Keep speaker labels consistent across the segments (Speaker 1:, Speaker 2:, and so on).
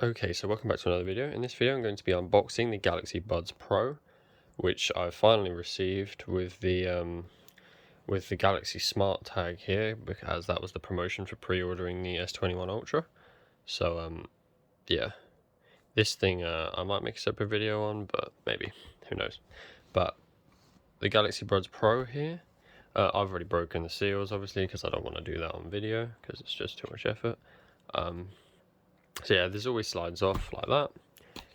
Speaker 1: Okay, so welcome back to another video. In this video I'm going to be unboxing the Galaxy Buds Pro, which I finally received with the Galaxy Smart tag here, because that was the promotion for pre-ordering the S21 Ultra. So yeah, this thing I might make a separate video on, but maybe, who knows. But the Galaxy Buds Pro here, I've already broken the seals obviously because I don't want to do that on video because it's just too much effort. So yeah, there's always slides off like that,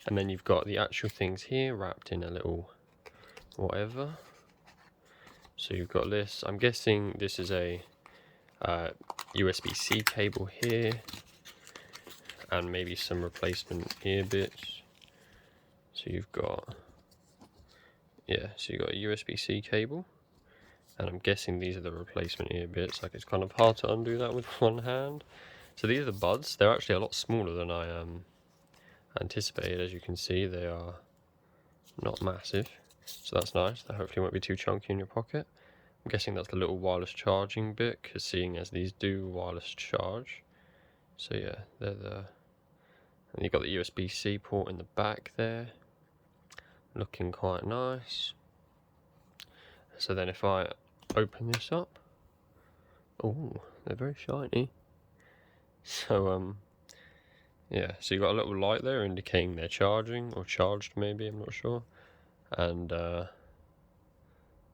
Speaker 1: and then you've got the actual things here wrapped in a little whatever. So you've got this, I'm guessing this is a USB-C cable here, and maybe some replacement ear bits. So you've got, yeah, so you've got a USB-C cable, and I'm guessing these are the replacement ear bits. Like, it's kind of hard to undo that with one hand. So these are the buds. They're actually a lot smaller than I anticipated. As you can see, they are not massive, so that's nice. They hopefully won't be too chunky in your pocket. I'm guessing that's the little wireless charging bit, because seeing as these do wireless charge. So yeah, they're the, and you've got the USB-C port in the back there, looking quite nice. So then if I open this up, oh, they're very shiny. So yeah, so you've got a little light there indicating they're charging, or charged maybe, I'm not sure. And oh,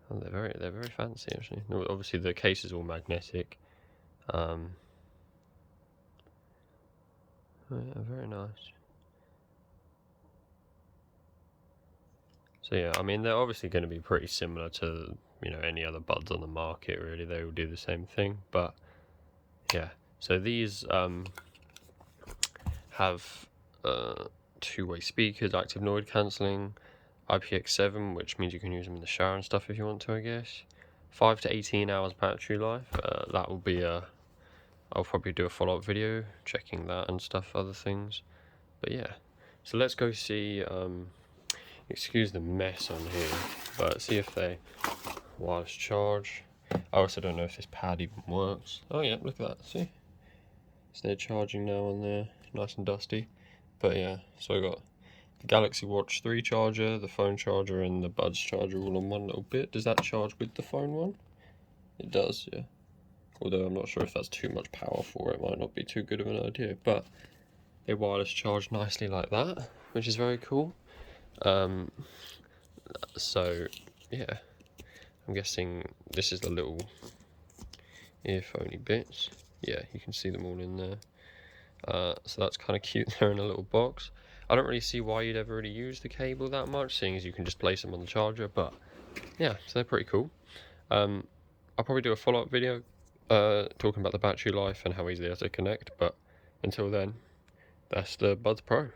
Speaker 1: they're very fancy actually. Obviously the case is all magnetic. Yeah, very nice. So yeah, I mean, they're obviously going to be pretty similar to, you know, any other buds on the market really. They will do the same thing, but yeah. So these have two-way speakers, active noise cancelling, IPX7, which means you can use them in the shower and stuff if you want to, I guess. 5 to 18 hours battery life. That will be I'll probably do a follow-up video checking that and stuff, other things. But yeah, so let's go see, excuse the mess on here, but see if they wireless charge. I also don't know if this pad even works. Oh yeah, look at that, see? So they're charging now on there, nice and dusty. But yeah, so I got the Galaxy Watch 3 charger, the phone charger, and the Buds charger all on one little bit. Does that charge with the phone one? It does, yeah. Although I'm not sure if that's too much power for it, might not be too good of an idea, but they wireless charge nicely like that, which is very cool. So yeah, I'm guessing this is the little earphone-y bits. Yeah, you can see them all in there. So that's kind of cute. They're in a little box. I don't really see why you'd ever really use the cable that much, seeing as you can just place them on the charger, but yeah, so they're pretty cool. I'll probably do a follow-up video talking about the battery life and how easy they are to connect, but until then, that's the Buds Pro.